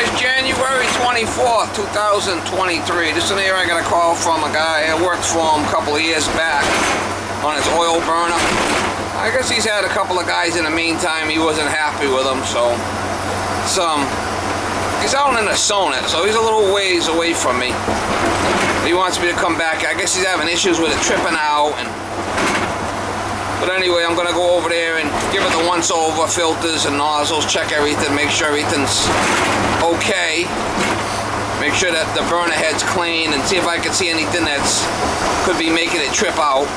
guys, January 24th, 2023. This is an area I got a call from a guy. I worked for him a couple of years back on his oil burner. I guess he's had a couple of guys in the meantime. He wasn't happy with them, so he's out in the Sonnet, so he's a little ways away from me. He wants me to come back. I guess he's having issues with it tripping out. But anyway, I'm going to go over there and give it the once-over, filters and nozzles, check everything, make sure everything's okay. Make sure that the burner head's clean and see if I can see anything that's could be making it trip out.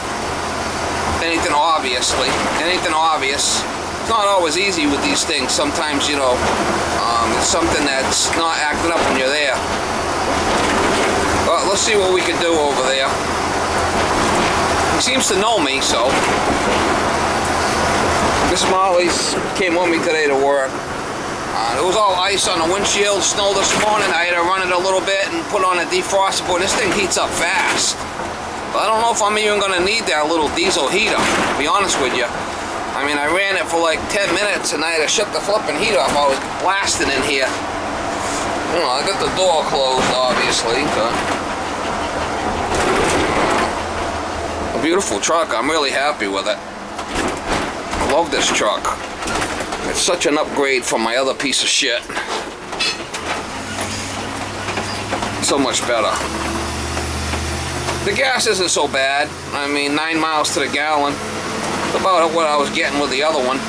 Anything obviously. Anything obvious. It's not always easy with these things. Sometimes, you know, it's something that's not acting up when you're there. Well, let's see what we can do over there. He seems to know me, so. Miss Molly's came with me today to work. There was all ice on the windshield, snow this morning. I had to run it a little bit and put on a defroster board. This thing heats up fast. But I don't know if I'm even going to need that little diesel heater, to be honest with you. I mean, I ran it for like 10 minutes and I had to shut the flipping heat off. I was blasting in here. You know, I got the door closed, obviously, but a beautiful truck. I'm really happy with it. I love this truck. It's such an upgrade from my other piece of shit. So much better. The gas isn't so bad. I mean, 9 miles to the gallon. It's about what I was getting with the other one,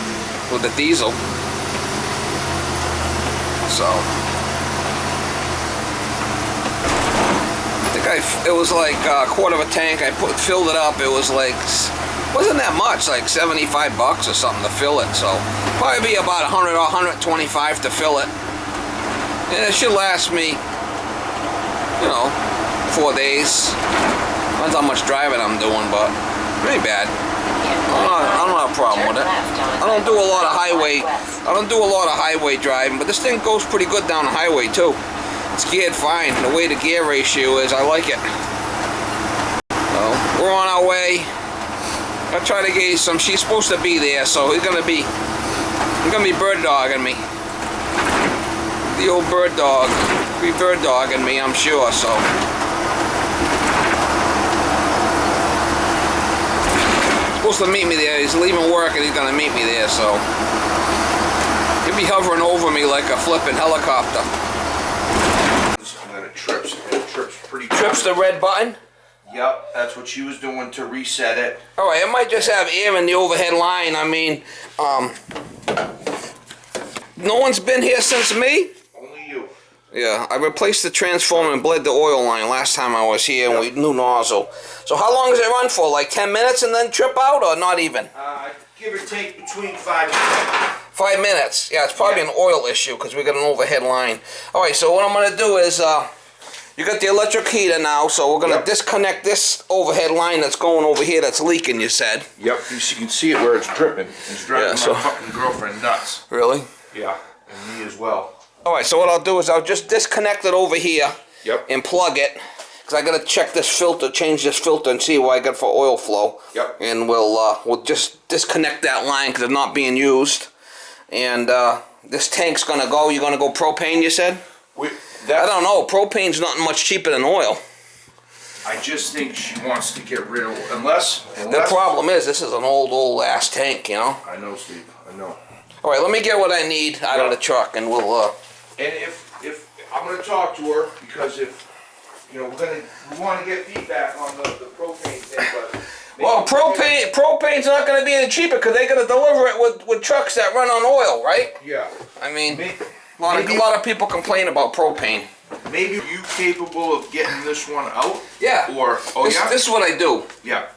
with the diesel. So, I think it was like a quarter of a tank. I filled it up. It was like, wasn't that much, like 75 bucks or something to fill it. So, probably be about 100 or 125 to fill it. And it should last me, you know, 4 days. Depends how much driving I'm doing, but it ain't bad. I don't have a problem with it. I don't do a lot of highway. I don't do a lot of highway driving, but this thing goes pretty good down the highway too. It's geared fine. The way the gear ratio is, I like it. So we're on our way. I'll try to get you some. She's supposed to be there, so he's gonna be bird dogging me. The old bird dog. Be bird dogging me, I'm sure. So. Supposed to meet me there. He's leaving work and he's gonna meet me there, so he'll be hovering over me like a flipping helicopter. And then it trips. It trips pretty good. Trips the red button? Yep, that's what she was doing to reset it. Alright, it might just have air in the overhead line. I mean, no one's been here since me? Only you. Yeah, I replaced the transformer and bled the oil line last time I was here, and we new nozzle. So how long does it run for? Like 10 minutes and then trip out, or not even? Give or take between 5 and 10. 5 minutes. Yeah, it's probably an oil issue because we got an overhead line. All right, so what I'm going to do is, you got the electric heater now, so we're going to disconnect this overhead line that's going over here that's leaking, you said. Yep, you can see it where it's dripping. It's driving my fucking girlfriend nuts. Really? Yeah, and me as well. All right, so what I'll do is I'll just disconnect it over here. Yep. And plug it. Because I got to check this filter, change this filter, and see what I got for oil flow. Yep. And we'll just disconnect that line because it's not being used. And this tank's going to go. You're going to go propane, you said? I don't know. Propane's not much cheaper than oil. I just think she wants to get rid of unless the problem is this is an old ass tank, you know? I know, Steve. I know. All right, let me get what I need out of the truck, and we'll... And if I'm going to talk to her, because if, you know, we want to get feedback on the propane thing, but... Well, propane's not going to be any cheaper because they're going to deliver it with trucks that run on oil, right? Yeah. I mean, a lot of people complain about propane. Maybe you capable of getting this one out? Yeah. Or, this is what I do. Yeah.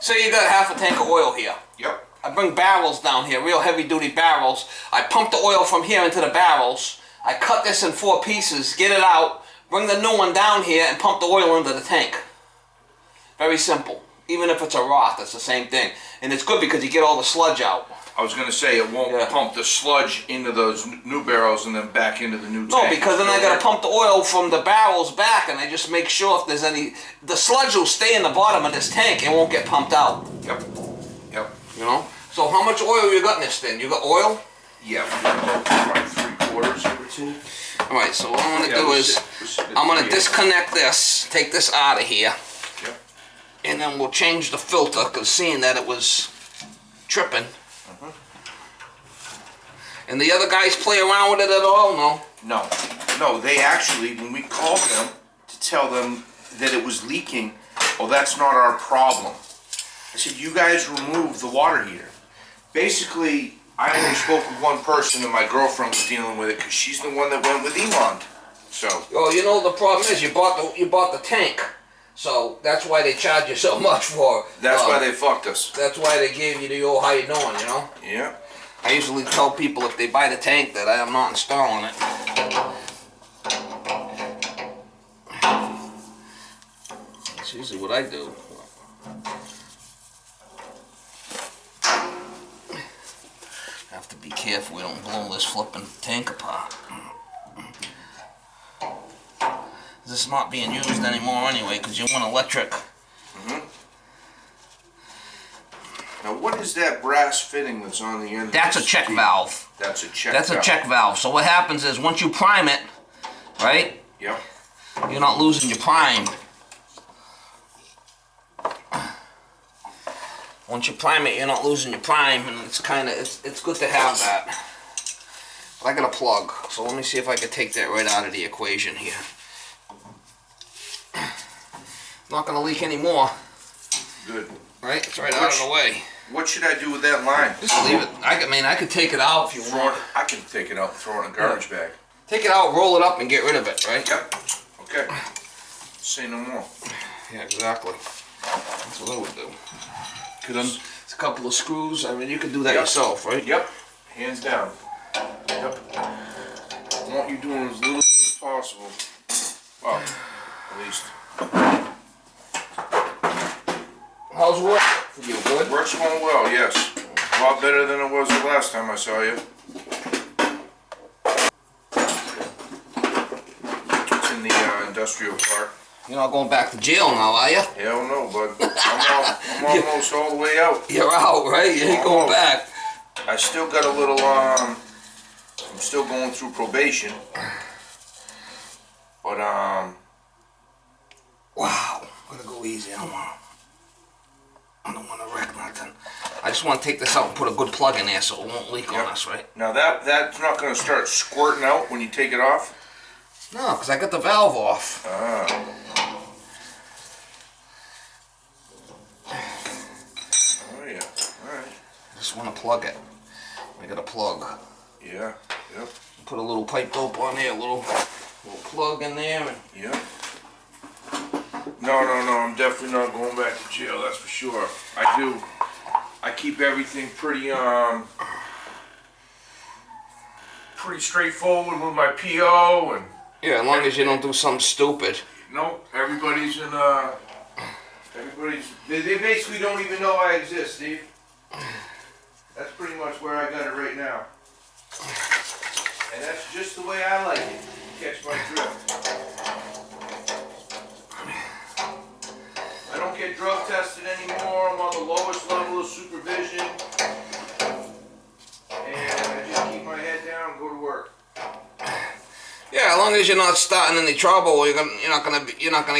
Say you got half a tank of oil here. Yep. I bring barrels down here, real heavy-duty barrels. I pump the oil from here into the barrels. I cut this in 4 pieces, get it out, bring the new one down here, and pump the oil into the tank. Very simple. Even if it's a Roth, it's the same thing. And it's good because you get all the sludge out. I was going to say, it won't pump the sludge into those new barrels and then back into the new tank. No, because then I got to pump the oil from the barrels back, and I just make sure if there's any... The sludge will stay in the bottom of this tank and won't get pumped out. Yep. Yep. You know? So how much oil you got in this thing? You got oil? Yeah, about 3/4, give or too. All right, so what I'm gonna do is I'm gonna disconnect this, take this out of here, Yep. and then we'll change the filter, because seeing that it was tripping. And the other guys play around with it at all? No? No, they actually, when we called them to tell them that it was leaking, oh, that's not our problem. I said, you guys remove the water heater. Basically, I only spoke with one person, and my girlfriend was dealing with it because she's the one that went with Elon. So. Well, you know the problem is you bought the tank, so that's why they charge you so much for it. That's why they fucked us. That's why they gave you the old how you doing, you know? Yeah. I usually tell people if they buy the tank that I am not installing it. That's usually what I do. Have to be careful we don't blow this flipping tank apart. This is not being used anymore anyway because you want electric. Now, what is that brass fitting that's on the end? That's a check valve. That's a check That's valve. a check valve. So what happens is once you prime it, right? Yep. You're not losing your prime. Once you prime it, you're not losing your prime, and it's it's good to have that. But I got a plug, so let me see if I can take that right out of the equation here. Not gonna leak anymore. Good. Right? It's right out of the way. What should I do with that line? Just leave it. I could take it out if you want. I can take it out and throw it in a garbage bag. Take it out, roll it up, and get rid of it, right? Yep. Okay. Say no more. Yeah, exactly. That's what I would do. It's a couple of screws. I mean, you can do that yourself, right? Yep. Hands down. Yep. I want you doing as little as possible. Well, at least. How's work for you? Good? Work's going well, yes. A lot better than it was the last time I saw you. It's in the industrial park. You're not going back to jail now, are you? Hell no, bud. I'm almost all the way out. You're out, right? You ain't going back. I still got a little, I'm still going through probation. But, Wow. I'm gonna go easy. I don't want to wreck nothing. I just want to take this out and put a good plug in there so it won't leak on us, right? Now that's not going to start squirting out when you take it off? No, because I got the valve off. Ah. Oh yeah, alright. I just want to plug it. I got a plug. Yeah, yep. Put a little pipe dope on there, a little plug in there. And yep. No, I'm definitely not going back to jail, that's for sure. I keep everything pretty straightforward with my PO and... yeah, as long as you don't do something stupid. Nope, everybody's they basically don't even know I exist, Steve. That's pretty much where I got it right now. And that's just the way I like it. Catch my drift. I don't get drug tested anymore. I'm on the lowest level of supervision. And I just keep my head down and go to work. Yeah, as long as you're not starting any trouble, you're not gonna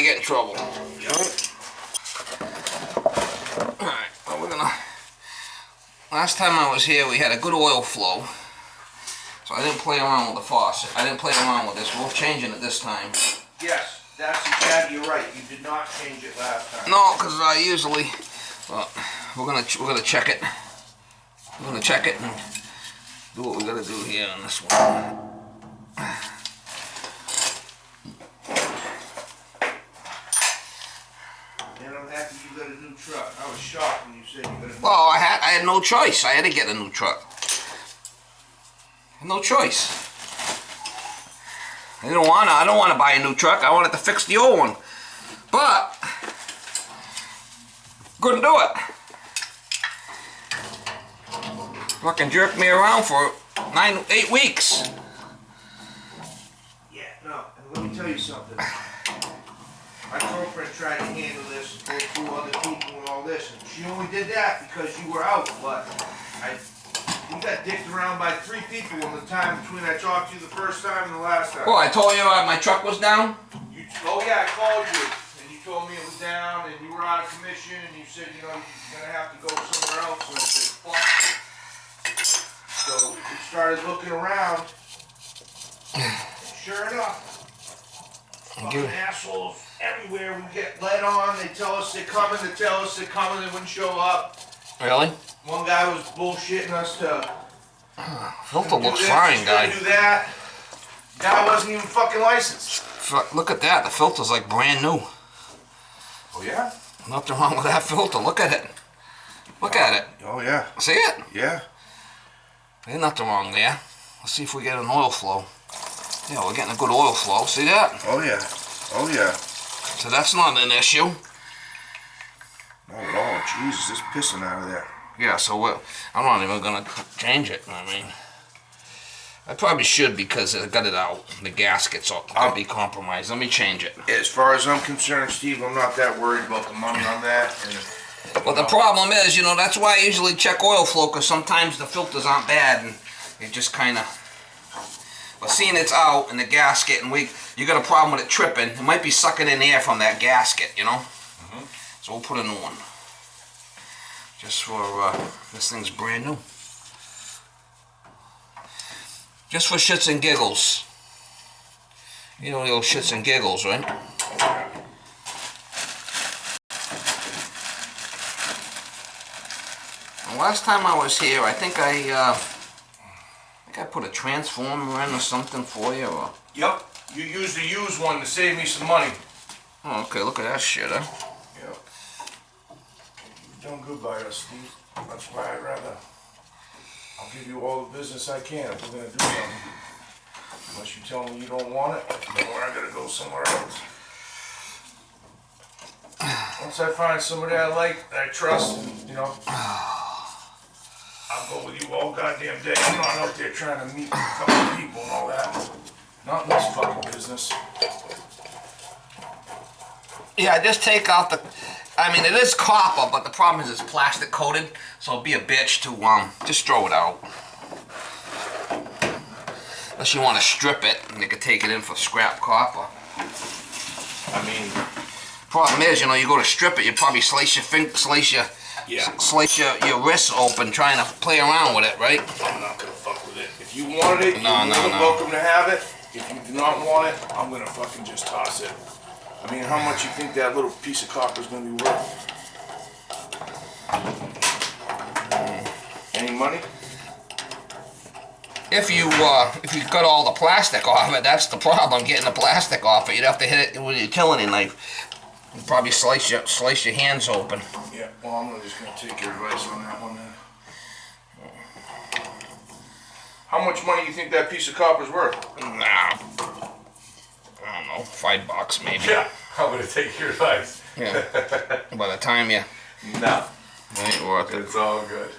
get in trouble. Yep. All right, well, we're gonna. Last time I was here, we had a good oil flow, so I didn't play around with the faucet. I didn't play around with this. We're changing it this time. Yes, that's exactly right. You did not change it last time. No, because I usually. Well, we're gonna check it. We're gonna check it and do what we gotta do here on this one. And I'm happy you got a new truck. I was shocked when you said you got a new truck. Well, I had no choice. I had to get a new truck. No choice. I don't want to buy a new truck. I wanted to fix the old one. But couldn't do it. Fucking jerked me around for 8 weeks. Yeah, no, and let me tell you something. My girlfriend tried to handle this, go through other people and all this, and she only did that because you were out, but You got dicked around by 3 people in the time between I talked to you the first time and the last time. Oh, I told you my truck was down? Oh yeah, I called you, and you told me it was down, and you were out of commission, and you said, you know, you're gonna have to go somewhere else, and I said, fuck. So we started looking around, and sure enough, fucking assholes everywhere. We get led on, they tell us they're coming, they wouldn't show up. Really? One guy was bullshitting us to filter looks fine, guy. Do that. Guy wasn't even fucking licensed. Look at that. The filter's like brand new. Oh yeah? Nothing wrong with that filter. Look at it. Look at it. Oh yeah. See it? Yeah. There's nothing wrong there. Let's see if we get an oil flow. Yeah, we're getting a good oil flow. See that? Oh yeah. Oh yeah. So that's not an issue. Not at all. Jesus, it's pissing out of there. Yeah, so I'm not even gonna change it. I mean, I probably should because I got it out. The gasket's gonna be compromised. Let me change it. As far as I'm concerned, Steve, I'm not that worried about the money on that. But the problem is, you know, that's why I usually check oil flow, because sometimes the filters aren't bad and it just kind of. But seeing it's out in the gasket and you got a problem with it tripping, it might be sucking in air from that gasket, you know. So we'll put a new one. Just for this thing's brand new. Just for shits and giggles. You know the old shits and giggles, right? And last time I was here, I think I put a transformer in or something for you. Or... Yep. You used the used one to save me some money. Oh, okay. Look at that shit, huh? Yep. You're doing good by us, Steve. That's why I'll give you all the business I can if we're gonna do something. Unless you tell me you don't want it, then I gotta go somewhere else. Once I find somebody I like, that I trust, you know, I'll go with you all goddamn day. I'm not out there trying to meet a couple people and all that. Not in this fucking business. Yeah, just take out the. I mean, it is copper, but the problem is it's plastic coated, so it'd be a bitch to just throw it out. Unless you want to strip it, and you could take it in for scrap copper. I mean, problem is, you know, you go to strip it, you probably slice your wrists open trying to play around with it, right? I'm not gonna fuck with it. If you wanted it, you're welcome to have it. If you do not want it, I'm gonna fucking just toss it. I mean, how much you think that little piece of copper is gonna be worth? Any money? If you cut all the plastic off it, that's the problem. Getting the plastic off it, you'd have to hit it with a utility knife. You'd probably slice your hands open. Yeah. Well, I'm just gonna take your advice on that one then. How much money do you think that piece of copper's worth? Nah, I don't know, $5 maybe. Yeah, I'm gonna take your advice. Yeah. By the time you. No. It ain't worth it. It's all good.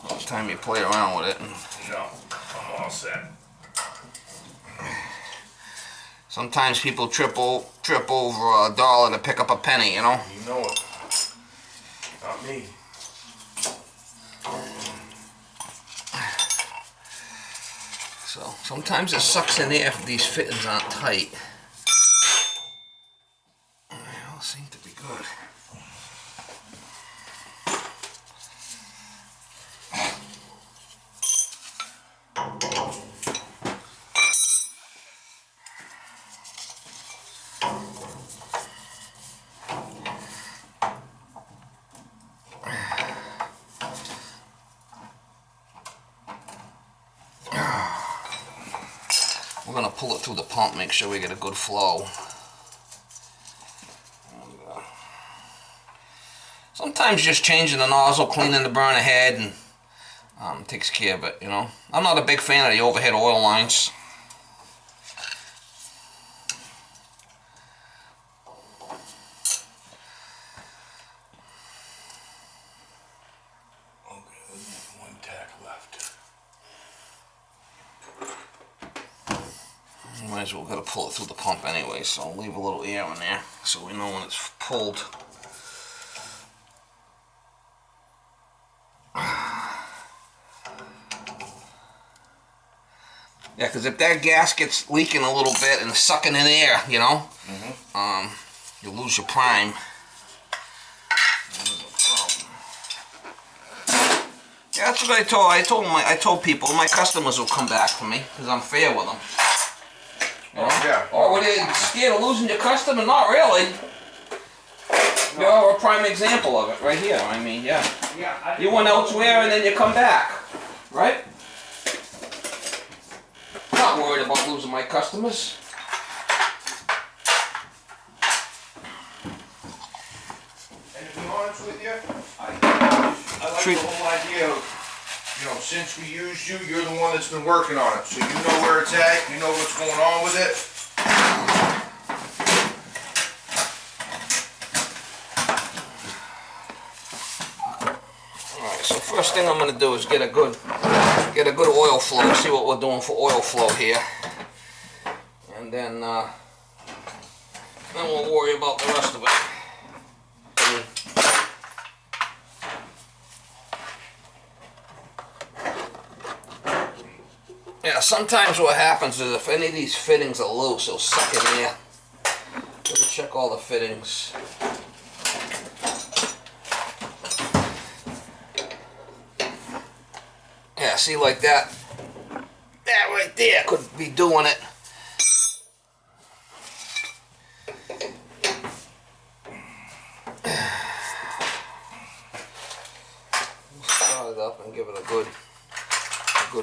By the time you play around with it. No, I'm all set. Sometimes people trip over $1 to pick up a penny, you know? You know it. Not me. So sometimes it sucks in there if these fittings aren't tight. They all seem to be good. We're going to pull it through the pump, make sure we get a good flow. Sometimes just changing the nozzle, cleaning the burner head, and takes care of it, you know. I'm not a big fan of the overhead oil lines. Might as well gotta pull it through the pump anyway, so I'll leave a little air in there so we know when it's pulled. Yeah, because if that gasket's leaking a little bit and sucking in air, you know, you lose your prime. Yeah, that's what I told people, my customers will come back for me because I'm fair with them. You know? Yeah. Oh, were you scared of losing your customer? Not really. You're a prime example of it right here. I mean, yeah. You went elsewhere and then you come back, right? Not worried about losing my customers. And to be honest with you, I like the whole idea of, you know, since we used you, you're the one that's been working on it. So you know where it's at, you know what's going on with it. Alright, so first thing I'm going to do is get a good oil flow, see what we're doing for oil flow here. And then we'll worry about the rest of it. Yeah, sometimes what happens is if any of these fittings are loose, they'll suck in air. Let me check all the fittings. Yeah, see, like that. That right there could be doing it. Start it up and give it a good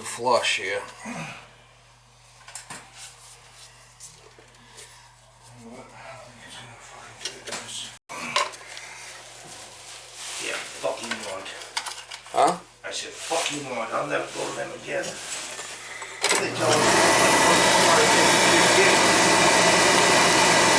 flush here. Yeah, fuck you want. Huh? I said, fuck you want. I'll never go to them again.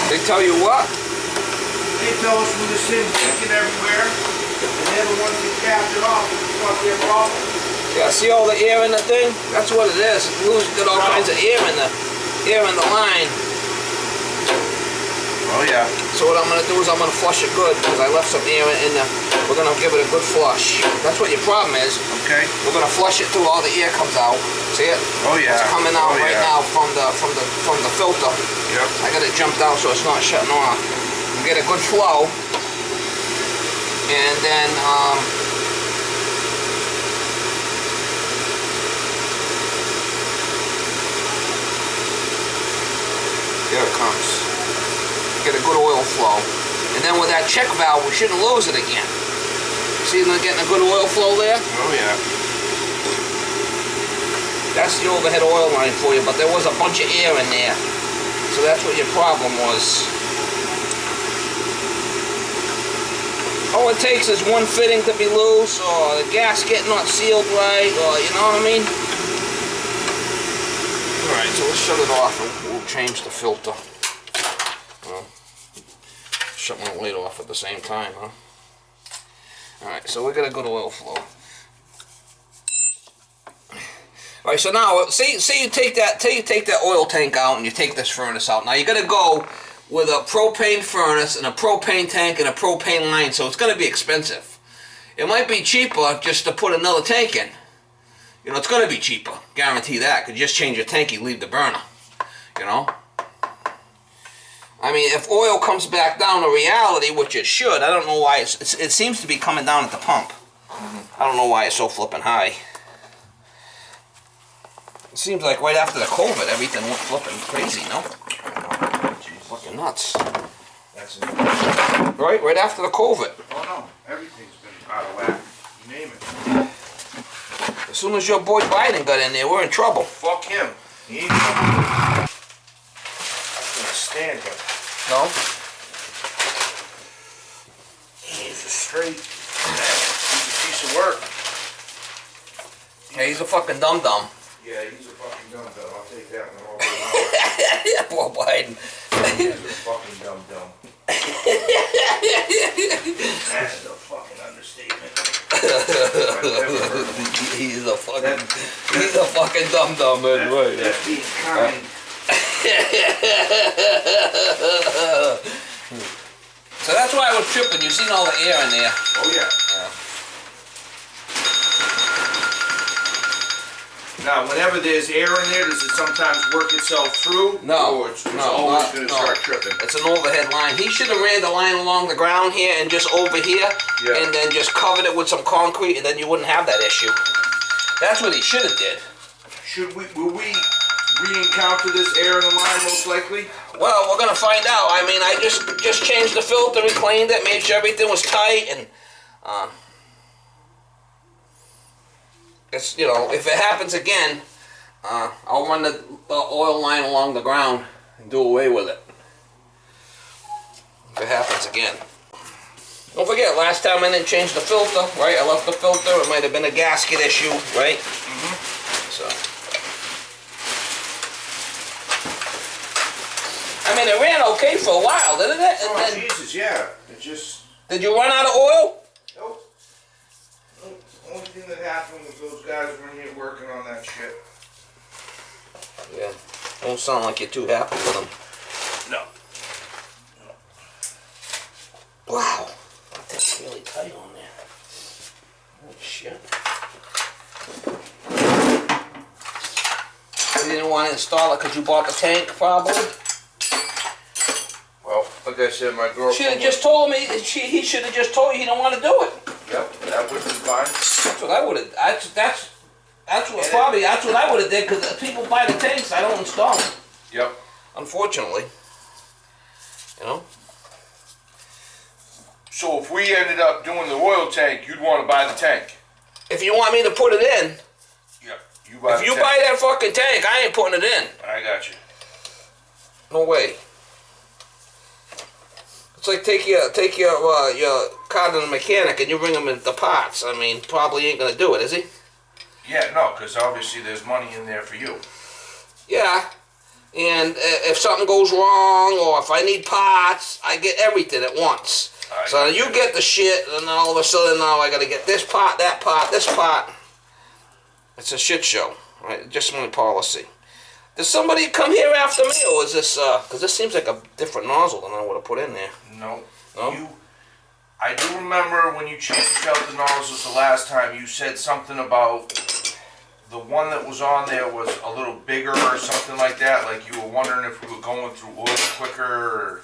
They tell you what? They tell us when this thing's leaking everywhere, and they're the ones that capped it off. It's not their problem. Yeah, see all the air in the thing? That's what it is. It's got all kinds of air in the line. Oh yeah. So what I'm gonna do is I'm gonna flush it good because I left some air in there. We're gonna give it a good flush. That's what your problem is. Okay. We're gonna flush it till all the air comes out. See it? Oh yeah. It's coming out now from the filter. Yep. I got it jumped out so it's not shutting off. We get a good flow, and then here it comes. Get a good oil flow. And then with that check valve, we shouldn't lose it again. See, they're getting a good oil flow there? Oh yeah. That's the overhead oil line for you, but there was a bunch of air in there. So that's what your problem was. All it takes is one fitting to be loose, or the gasket not sealed right, or you know what I mean? Alright, so we'll shut it off and we'll change the filter. Shut my light off at the same time, huh? Alright, so we got a good oil flow. Alright, so now say you take that oil tank out and you take this furnace out. Now you gotta go with a propane furnace and a propane tank and a propane line, so it's gonna be expensive. It might be cheaper just to put another tank in. You know, it's gonna be cheaper, guarantee that. Cause you just change your tank, you leave the burner. You know? I mean, if oil comes back down to reality, which it should, I don't know why it seems to be coming down at the pump. I don't know why it's so flipping high. It seems like right after the COVID, everything went flipping crazy, no? Fucking nuts. That's right after the COVID. Oh no, everything's been out of whack. You name it. As soon as your boy Biden got in there, we're in trouble. Fuck him. He ain't I can't stand him. No? He's a straight. He's a piece of work. Yeah, he's a fucking dum-dum. Yeah, he's a fucking dum-dum. I'll take that one all day long. Poor Biden. He's a fucking dum-dum. That's a fucking understatement. He's a fucking dum-dum, man. Right. That's being kind. So that's why I was tripping. You seen all the air in there. Oh yeah. Now, whenever there's air in there, does it sometimes work itself through? No, Or it's no, always not- going to no. start tripping? It's an overhead line. He should have ran the line along the ground here and just over here, Yeah. and then just covered it with some concrete, and then you wouldn't have that issue. That's what he should have did. Will we re-encounter this air in the line most likely? Well, we're gonna find out. I mean, I just changed the filter, recleaned it, made sure everything was tight, and it's, you know, if it happens again, I'll run the oil line along the ground and do away with it. If it happens again. Don't forget, last time I didn't change the filter, right? I left the filter. It might have been a gasket issue, right? Mm-hmm. So. I mean, it ran okay for a while, didn't it? And Oh, then, Jesus, yeah. It just... did you run out of oil? Nope. Only thing that happened was those guys were in here working on that shit. Yeah. Don't sound like you're too happy with them. No. Wow. That's really tight on there. Oh, shit. You didn't want to install it because you bought the tank, probably? Well, like I said, my girlfriend... Should have just told me. He should have just told you he don't want to do it. Yep, that would be fine. That's what I would have. That's what I would have did, because people buy the tanks. I don't install them. Yep. Unfortunately. You know. So if we ended up doing the oil tank, you'd want to buy the tank? If you want me to put it in, Yep. You buy if you buy that fucking tank, I ain't putting it in. I got you. No way. It's like take your car to the mechanic and you bring him in the parts. I mean, probably ain't gonna do it, is he? Yeah, no, because obviously there's money in there for you. Yeah. And if something goes wrong or if I need parts, I get everything at once. So you get the shit, and then all of a sudden now I gotta get this part, that part, this part. It's a shit show, right? Just my policy. Does somebody come here after me, or is this, because this seems like a different nozzle than I would have put in there. No. No? I do remember when you changed out the nozzles the last time, you said something about the one that was on there was a little bigger or something like that, like you were wondering if we were going through oil quicker or...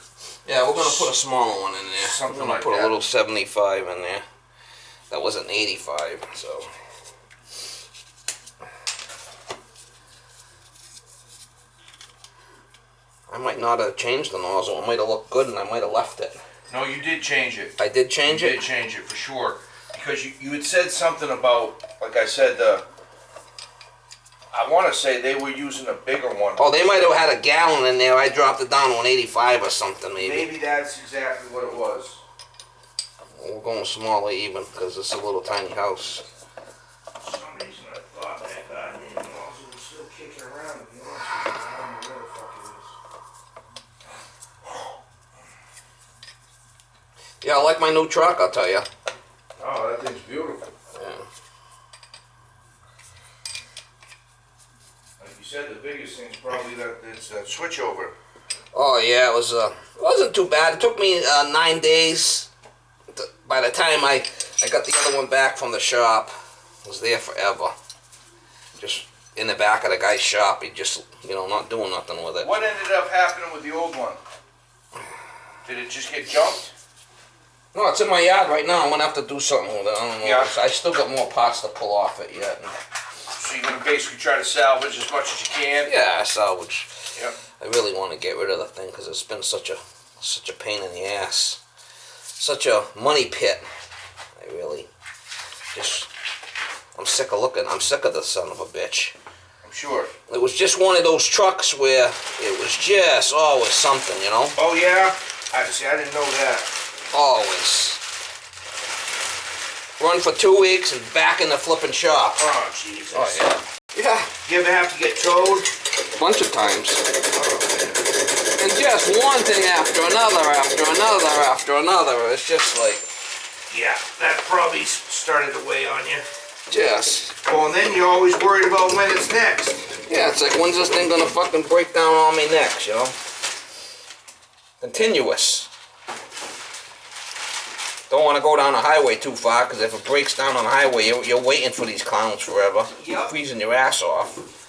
Yeah, we're going to put a smaller one in there. Something we're going like to put that. a little 75 in there. That was an 85, so... I might not have changed the nozzle. It might have looked good and I might have left it. No, you did change it. I did change it? You did change it, for sure. Because you had said something about, like I said, I want to say they were using a bigger one. Oh, they might have had a gallon in there. I dropped it down to an 85 or something, maybe. Maybe that's exactly what it was. We're going smaller even, because it's a little tiny house. For some reason I thought that goddamn nozzle was still kicking around. To be honest with you. I don't know where the fuck it is. Yeah, I like my new truck, I'll tell you. Oh, that thing's beautiful. Yeah. Like you said, the biggest thing's probably that switchover. Oh yeah, it wasn't too bad. It took me 9 days. By the time I got the other one back from the shop, it was there forever. Just in the back of the guy's shop, he just, not doing nothing with it. What ended up happening with the old one? Did it just get junked? No, it's in my yard right now. I'm gonna have to do something with it. I don't know. Yeah. I still got more parts to pull off it yet. So you're gonna basically try to salvage as much as you can? Yeah, salvage. Yep. I really want to get rid of the thing because it's been such a pain in the ass. Such a money pit. I really I'm sick of looking. I'm sick of the son of a bitch. I'm sure. It was just one of those trucks where it was just always something, Oh yeah? I didn't know that. Always. Run for 2 weeks and back in the flipping shop. Oh Jesus. Oh yeah. Yeah. You ever have to get towed? A bunch of times. And just one thing after another, after another, after another. It's just like... Yeah, that probably started to weigh on you. Just... Well, and then you're always worried about when it's next. Yeah, it's like, when's this thing gonna fucking break down on me next, Continuous. Don't want to go down the highway too far, because if it breaks down on the highway, you're waiting for these clowns forever. Yep. Freezing your ass off.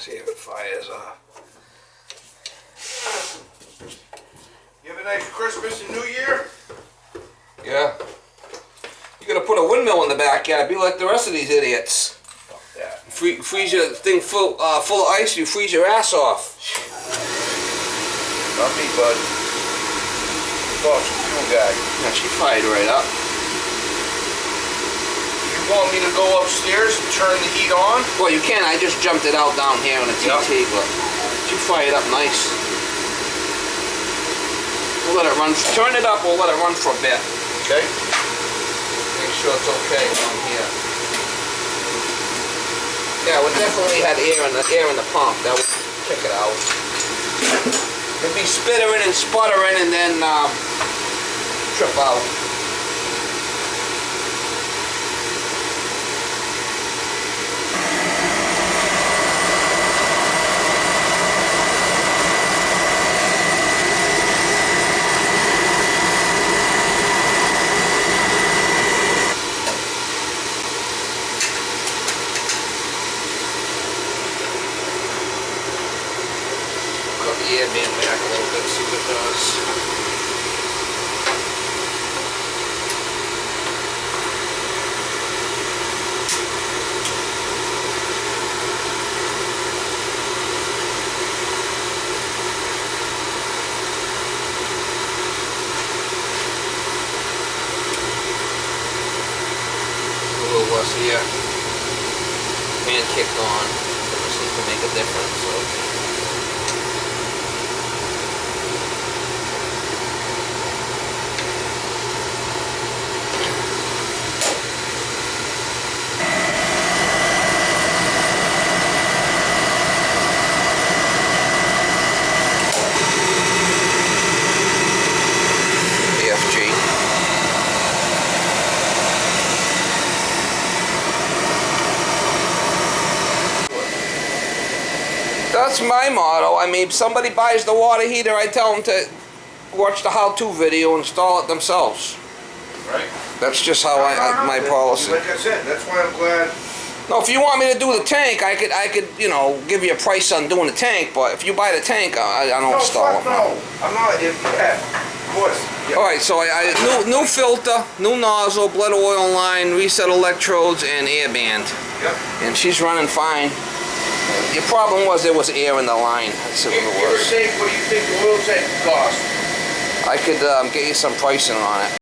See if it fires up. You have a nice Christmas and New Year? Yeah. You gotta put a windmill in the backyard. Be like the rest of these idiots. Fuck that. Freeze your thing full of ice. You freeze your ass off. Not me, bud. Fossil fuel guy. Yeah, she fired right up. You want me to go upstairs and turn the heat on? Well, you can. I just jumped it out down here in a TT, but she fired up nice. We'll let it run. Turn it up. We'll let it run for a bit. Okay. Make sure it's okay down here. Yeah, we definitely had air in the pump. That would kick it out. It'd be spittering and sputtering and then trip out. Yeah, man, back a little bit, see what it does. A little less here. Fan kicked on. It seems to make a difference, so. That's my motto. I mean, if somebody buys the water heater, I tell them to watch the how-to video and install it themselves. Right. That's just how my policy. Like I said, that's why I'm glad. No, if you want me to do the tank, I could, you know, give you a price on doing the tank. But if you buy the tank, I don't install it. No, I'm not. Of course. Yeah. All right, so new filter, new nozzle, blood oil line, reset electrodes, and air band. Yep. And she's running fine. Your problem was there was air in the line. That's what it was. Give or take, what do you think the oil tank cost? I could get you some pricing on it.